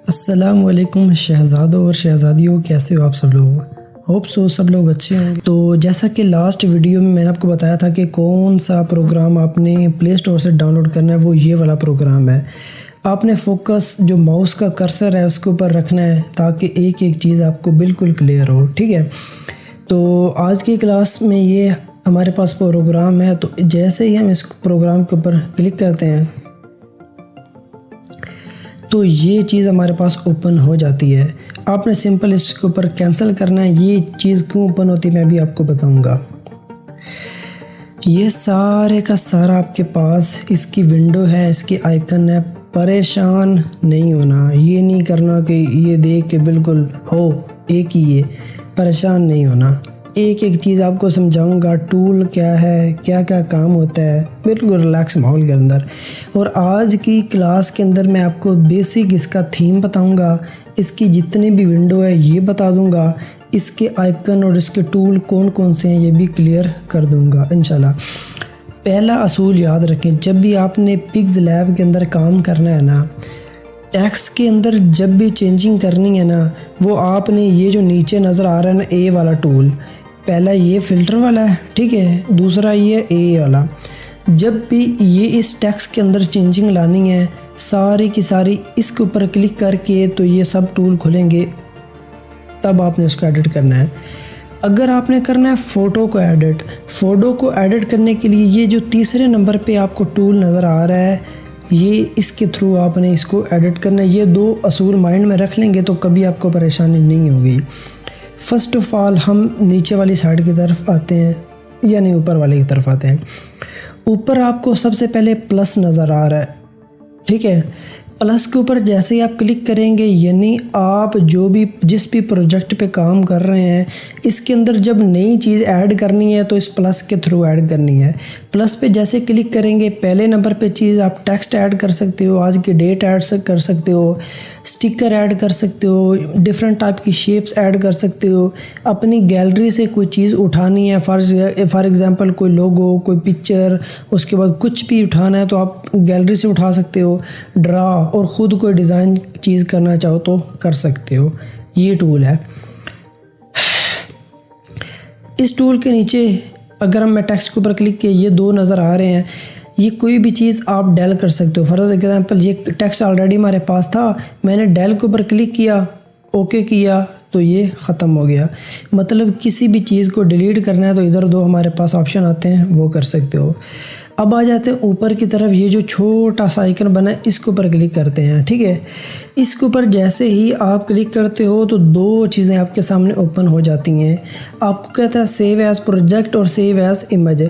अस्सलामुअलैकुम शहज़ादों और शहज़ादियों, कैसे हो आप सब लोग। होप सो सब लोग अच्छे होंगे। तो जैसा कि लास्ट वीडियो में मैंने आपको बताया था कि कौन सा प्रोग्राम आपने प्ले स्टोर से डाउनलोड करना है, वो ये वाला प्रोग्राम है। आपने फोकस जो माउस का कर्सर है उसके ऊपर रखना है ताकि एक एक चीज़ आपको बिल्कुल क्लियर हो, ठीक है। तो आज की क्लास में ये हमारे पास प्रोग्राम है। तो जैसे ही हम इस प्रोग्राम के ऊपर क्लिक करते हैं तो ये चीज़ हमारे पास ओपन हो जाती है। आपने सिंपल इसके ऊपर कैंसिल करना है। ये चीज़ क्यों ओपन होती है मैं भी आपको बताऊंगा। ये सारे का सारा आपके पास इसकी विंडो है, इसकी आइकन है। परेशान नहीं होना, ये नहीं करना कि ये देख के बिल्कुल हो एक ही ये, परेशान नहीं होना। एक एक चीज़ आपको समझाऊंगा, टूल क्या है, क्या क्या काम होता है, बिल्कुल रिलैक्स माहौल के अंदर। और आज की क्लास के अंदर मैं आपको बेसिक इसका थीम बताऊंगा, इसकी जितनी भी विंडो है ये बता दूंगा, इसके आइकन और इसके टूल कौन कौन से हैं ये भी क्लियर कर दूंगा इंशाल्लाह। पहला असूल याद रखें, जब भी आपने पिग्स लैब के अंदर काम करना है ना, टेक्स्ट के अंदर जब भी चेंजिंग करनी है ना, वो आपने ये जो नीचे नज़र आ रहा है ना ए वाला टूल, पहला ये फ़िल्टर वाला है, ठीक है, दूसरा ये ए वाला। जब भी ये इस टेक्स्ट के अंदर चेंजिंग लानी है, सारी की सारी इसके ऊपर क्लिक करके तो ये सब टूल खुलेंगे, तब आपने इसको एडिट करना है। अगर आपने करना है फ़ोटो को एडिट करने के लिए ये जो तीसरे नंबर पे आपको टूल नज़र आ रहा है, ये इसके थ्रू आपने इसको एडिट करना है। ये दो असूल माइंड में रख लेंगे तो कभी आपको परेशानी नहीं होगी। फ़र्स्ट ऑफ़ ऑल हम नीचे वाली साइड की तरफ आते हैं, यानी ऊपर वाले की तरफ आते हैं। ऊपर आपको सबसे पहले प्लस नज़र आ रहा है, ठीक है। प्लस के ऊपर जैसे ही आप क्लिक करेंगे, यानी आप जिस भी प्रोजेक्ट पे काम कर रहे हैं, इसके अंदर जब नई चीज़ ऐड करनी है तो इस प्लस के थ्रू ऐड करनी है। प्लस पे जैसे क्लिक करेंगे, पहले नंबर पे चीज़ आप टेक्स्ट ऐड कर सकते हो, आज की डेट ऐड कर सकते हो, स्टिकर ऐड कर सकते हो, डिफरेंट टाइप की शेप्स ऐड कर सकते हो। अपनी गैलरी से कोई चीज़ उठानी है, फॉर एग्ज़ाम्पल कोई लोगो, कोई पिक्चर, उसके बाद कुछ भी उठाना है तो आप गैलरी से उठा सकते हो। ड्रा और ख़ुद कोई डिज़ाइन चीज़ करना चाहो तो कर सकते हो। ये टूल है। इस टूल के नीचे अगर मैं टेक्स्ट के ऊपर क्लिक किया, ये दो नज़र आ रहे हैं, ये कोई भी चीज़ आप डेल कर सकते हो। फॉर एग्जांपल ये टेक्स्ट ऑलरेडी हमारे पास था, मैंने डेल के ऊपर क्लिक किया, ओके किया तो ये ख़त्म हो गया। मतलब किसी भी चीज़ को डिलीट करना है तो इधर दो हमारे पास ऑप्शन आते हैं, वो कर सकते हो। अब आ जाते हैं ऊपर की तरफ, ये जो छोटा सा आइकन बना है इसके ऊपर क्लिक करते हैं, ठीक है। इसके ऊपर जैसे ही आप क्लिक करते हो तो दो चीज़ें आपके सामने ओपन हो जाती हैं। आपको कहता है सेव एज़ प्रोजेक्ट और सेव एज़ इमेज,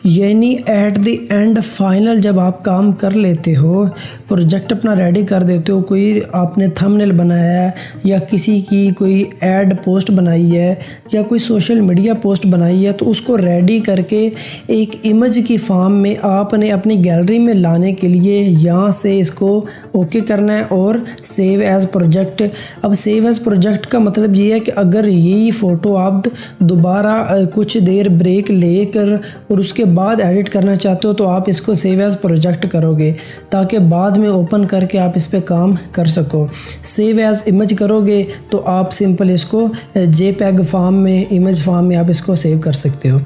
यानी एट द एंड फाइनल जब आप काम कर लेते हो, प्रोजेक्ट अपना रेडी कर देते हो, कोई आपने थंबनेल बनाया है या किसी की कोई ऐड पोस्ट बनाई है या कोई सोशल मीडिया पोस्ट बनाई है, तो उसको रेडी करके एक इमेज की फॉर्म में आपने अपनी गैलरी में लाने के लिए यहाँ से इसको ओके करना है और सेव एज़ प्रोजेक्ट। अब सेव एज़ प्रोजेक्ट का मतलब ये है कि अगर यही फ़ोटो आप दोबारा कुछ देर ब्रेक लेकर और उसके बाद एडिट करना चाहते हो तो आप इसको सेव एज़ प्रोजेक्ट करोगे ताकि बाद में ओपन करके आप इस पर काम कर सको। सेव एज़ इमेज करोगे तो आप सिंपल इसको जेपीईजी फॉर्म में, इमेज फॉर्म में आप इसको सेव कर सकते हो।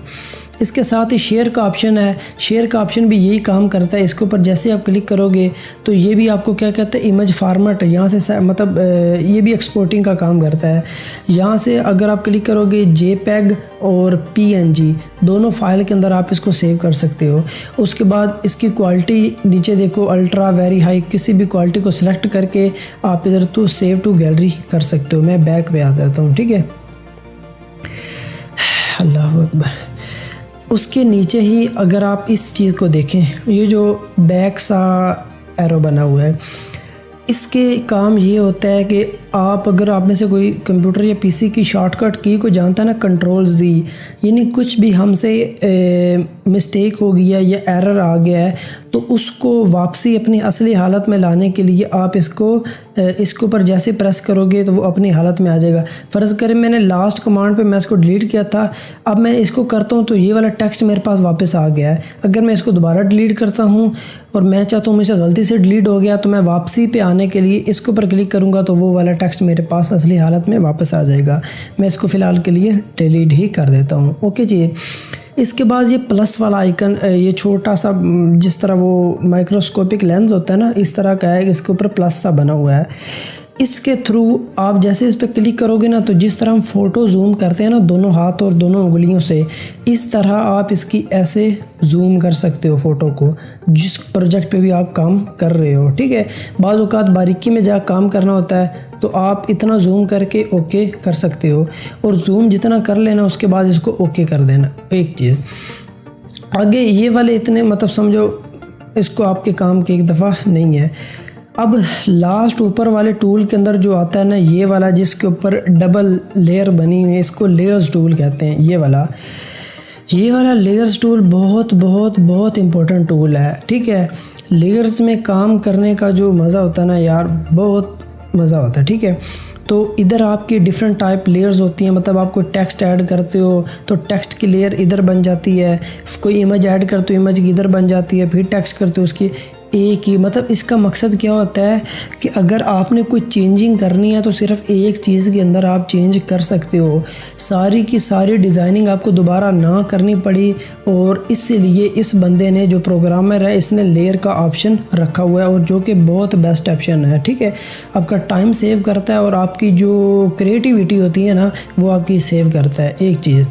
इसके साथ ही शेयर का ऑप्शन है, शेयर का ऑप्शन भी यही काम करता है। इसके ऊपर जैसे आप क्लिक करोगे तो ये भी आपको क्या कहते हैं, इमेज फॉर्मेट, यहाँ से मतलब ये भी एक्सपोर्टिंग का काम करता है। यहाँ से अगर आप क्लिक करोगे जेपीईजी और पीएनजी दोनों फाइल के अंदर आप इसको सेव कर सकते हो। उसके बाद इसकी क्वालिटी नीचे देखो, अल्ट्रा, वेरी हाई, किसी भी क्वालिटी को सिलेक्ट करके आप इधर तो सेव टू गैलरी कर सकते हो। मैं बैक पे आ जाता हूँ, ठीक है। अल्लाह अकबर। उसके नीचे ही अगर आप इस चीज़ को देखें, ये जो बैक सा एरो बना हुआ है, इसके काम ये होता है कि आप अगर आप में से कोई कंप्यूटर या पीसी की शॉर्टकट की को जानता है ना, Ctrl+Z, यानी कुछ भी हमसे मिस्टेक हो गया या एरर आ गया है तो उसको वापसी अपनी असली हालत में लाने के लिए आप इसको पर जैसे प्रेस करोगे तो वो अपनी हालत में आ जाएगा। फ़र्ज़ करें मैंने लास्ट कमांड पे मैं इसको डिलीट किया था, अब मैं इसको करता हूँ तो ये वाला टेक्स्ट मेरे पास वापस आ गया है। अगर मैं इसको दोबारा डिलीट करता हूँ और मैं चाहता हूँ मुझसे गलती से डिलीट हो गया तो मैं वापसी पे आने के लिए इसको पर क्लिक करूँगा तो वो वाला टेक्स्ट मेरे पास असली हालत में वापस आ जाएगा। मैं इसको फ़िलहाल के लिए डिलीट ही कर देता हूँ। ओके जी। इसके बाद ये प्लस वाला आइकन, ये छोटा सा जिस तरह वो माइक्रोस्कोपिक लेंस होता है ना, इस तरह का है, इसके ऊपर प्लस सा बना हुआ है। इसके थ्रू आप जैसे इस पर क्लिक करोगे ना तो जिस तरह हम फ़ोटो जूम करते हैं ना दोनों हाथ और दोनों उंगलियों से, इस तरह आप इसकी ऐसे जूम कर सकते हो फ़ोटो को जिस प्रोजेक्ट पे भी आप काम कर रहे हो। ठीक है, बाज़ औक़ात बारीकी में जा काम करना होता है तो आप इतना जूम करके ओके कर सकते हो, और जूम जितना कर लेना उसके बाद इसको ओके कर देना। एक चीज़ आगे ये वाले इतने मतलब समझो इसको आपके काम की एक दफ़ा नहीं है। अब लास्ट ऊपर वाले टूल के अंदर जो आता है ना, ये वाला जिसके ऊपर डबल लेयर बनी हुई है, इसको लेयर्स टूल कहते हैं। ये वाला लेयर्स टूल बहुत बहुत बहुत इम्पोर्टेंट टूल है। ठीक है, लेयर्स में काम करने का जो मज़ा होता है ना यार, बहुत मज़ा होता है। ठीक है, तो इधर आपकी डिफरेंट टाइप लेयर्स होती हैं, मतलब आप कोई टेक्स्ट ऐड करते हो तो टेक्स्ट की लेयर इधर बन जाती है, कोई इमेज ऐड करते हो इमेज की इधर बन जाती है, फिर टेक्स्ट करते हो उसकी एक ही। मतलब इसका मकसद क्या होता है कि अगर आपने कोई चेंजिंग करनी है तो सिर्फ एक चीज़ के अंदर आप चेंज कर सकते हो, सारी की सारी डिज़ाइनिंग आपको दोबारा ना करनी पड़ी। और इसलिए इस बंदे ने जो प्रोग्रामर है इसने लेयर का ऑप्शन रखा हुआ है, और जो कि बहुत बेस्ट ऑप्शन है। ठीक है, आपका टाइम सेव करता है और आपकी जो क्रिएटिविटी होती है ना वो आपकी सेव करता है। एक चीज़,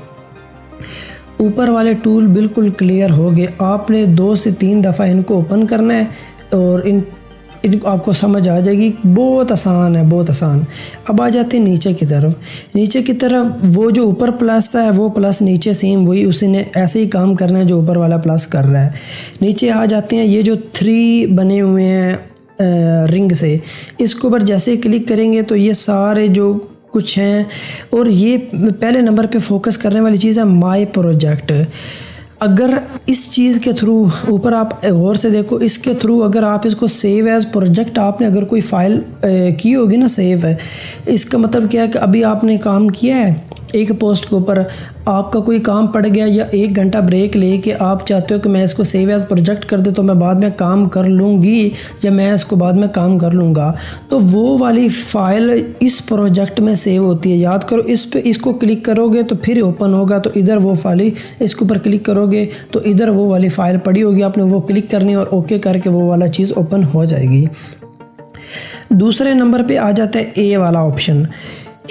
ऊपर वाले टूल बिल्कुल क्लियर हो गए, आपने 2 से 3 दफ़ा इनको ओपन करना है और इनको आपको समझ आ जाएगी। बहुत आसान है, बहुत आसान। अब आ जाते हैं नीचे की तरफ वो जो ऊपर प्लस है वो प्लस नीचे सेम वही उसी ने ऐसे ही काम करना है जो ऊपर वाला प्लस कर रहा है। नीचे आ जाते हैं, ये जो 3 बने हुए हैं रिंग से, इसके ऊपर जैसे क्लिक करेंगे तो ये सारे जो कुछ हैं, और ये पहले नंबर पे फोकस करने वाली चीज़ है माय प्रोजेक्ट। अगर इस चीज़ के थ्रू ऊपर आप गौर से देखो, इसके थ्रू अगर आप इसको सेव एज प्रोजेक्ट आपने अगर कोई फ़ाइल की होगी ना सेव है, इसका मतलब क्या है कि अभी आपने काम किया है एक पोस्ट के ऊपर, आपका कोई काम पड़ गया या 1 घंटा ब्रेक लेके आप चाहते हो कि मैं इसको सेव एज प्रोजेक्ट कर दे तो मैं बाद में काम कर लूँगी या मैं इसको बाद में काम कर लूँगा, तो वो वाली फ़ाइल इस प्रोजेक्ट में सेव होती है। याद करो, इस पे इसको क्लिक करोगे तो फिर ओपन होगा, तो इधर वो फाइल, इसके ऊपर क्लिक करोगे तो इधर वो वाली फ़ाइल पड़ी होगी, आपने वो क्लिक करनी और ओके करके वो वाला चीज़ ओपन हो जाएगी। दूसरे नंबर पे आ जाता है ए वाला ऑप्शन।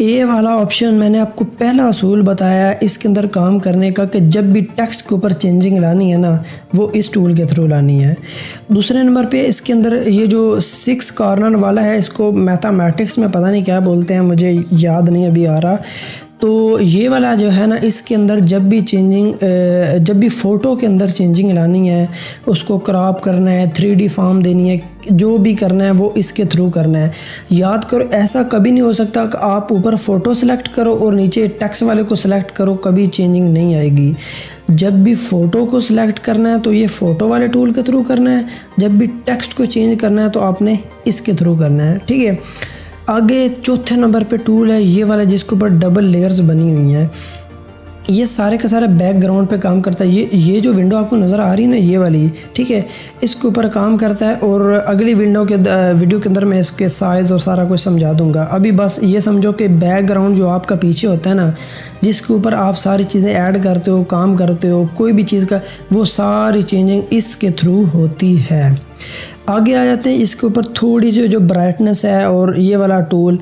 ए वाला ऑप्शन मैंने आपको पहला असूल बताया है इसके अंदर काम करने का कि जब भी टेक्स्ट के ऊपर चेंजिंग लानी है ना वो इस टूल के थ्रू लानी है। दूसरे नंबर पे इसके अंदर ये जो 6 कॉर्नर वाला है, इसको मैथमेटिक्स में पता नहीं क्या बोलते हैं, मुझे याद नहीं अभी आ रहा। तो ये वाला जो है ना, इसके अंदर जब भी फ़ोटो के अंदर चेंजिंग लानी है, उसको क्रॉप करना है, 3D फॉर्म देनी है, जो भी करना है वो इसके थ्रू करना है। याद करो, ऐसा कभी नहीं हो सकता कि आप ऊपर फ़ोटो सेलेक्ट करो और नीचे टेक्स्ट वाले को सिलेक्ट करो, कभी चेंजिंग नहीं आएगी। जब भी फ़ोटो को सिलेक्ट करना है तो ये फ़ोटो वाले टूल के थ्रू करना है, जब भी टेक्स्ट को चेंज करना है तो आपने इसके थ्रू करना है। ठीक है, आगे चौथे नंबर पे टूल है ये वाला जिसके ऊपर डबल लेयर्स बनी हुई हैं। ये सारे का सारा बैकग्राउंड पे काम करता है। ये जो विंडो आपको नज़र आ रही है ना, ये वाली, ठीक है, इसके ऊपर काम करता है। और अगली वीडियो के अंदर मैं इसके साइज़ और सारा कुछ समझा दूंगा। अभी बस ये समझो कि बैकग्राउंड जो आपका पीछे होता है ना, जिसके ऊपर आप सारी चीज़ें ऐड करते हो, काम करते हो, कोई भी चीज़ का, वो सारी चेंजिंग इसके थ्रू होती है। आगे आ जाते हैं, इसके ऊपर थोड़ी सी जो ब्राइटनेस है और ये वाला टूल,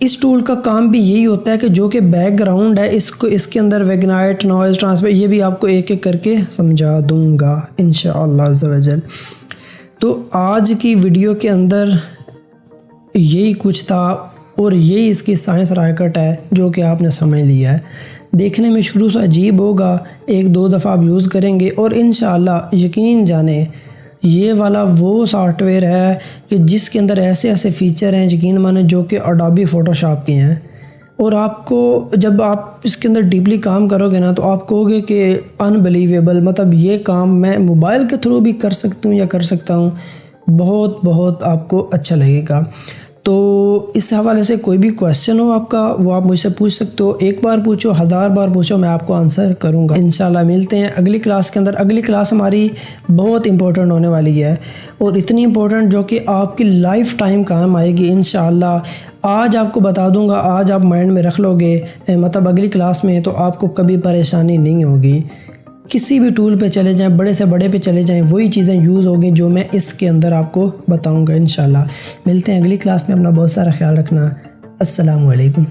इस टूल का काम भी यही होता है कि जो कि बैकग्राउंड है इसके अंदर विग्नाइट, नॉइज़ ट्रांसफर, ये भी आपको एक एक करके समझा दूंगा इंशाअल्लाह अज़्ज़ा वजल। तो आज की वीडियो के अंदर यही कुछ था और यही इसकी साइंस रैकेट है जो कि आपने समझ लिया है। देखने में शुरू से अजीब होगा, 1-2 दफ़ा आप यूज़ करेंगे और इंशाअल्लाह यकीन जाने ये वाला वो सॉफ्टवेयर है कि जिसके अंदर ऐसे ऐसे फ़ीचर हैं यकीन माने जो कि अडोबी फ़ोटोशॉप के हैं। और आपको जब आप इसके अंदर डीपली काम करोगे ना तो आप कहोगे कि अनबिलीवेबल, मतलब ये काम मैं मोबाइल के थ्रू भी कर सकती हूँ या कर सकता हूँ। बहुत बहुत आपको अच्छा लगेगा। तो इस हवाले से कोई भी क्वेश्चन हो आपका वो आप मुझसे पूछ सकते हो। एक बार पूछो, 1000 बार पूछो, मैं आपको आंसर करूँगा इंशाल्लाह। मिलते हैं अगली क्लास के अंदर। अगली क्लास हमारी बहुत इंपॉर्टेंट होने वाली है और इतनी इंपॉर्टेंट जो कि आपकी लाइफ टाइम काम आएगी इंशाल्लाह। आज आपको बता दूंगा, आज आप माइंड में रख लोगे, मतलब अगली क्लास में तो आपको कभी परेशानी नहीं होगी। किसी भी टूल पे चले जाएं, बड़े से बड़े पे चले जाएं, वही चीज़ें यूज़ होगी जो मैं इसके अंदर आपको बताऊंगा इंशाल्लाह। मिलते हैं अगली क्लास में। अपना बहुत सारा ख्याल रखना। अस्सलामु अलैकुम।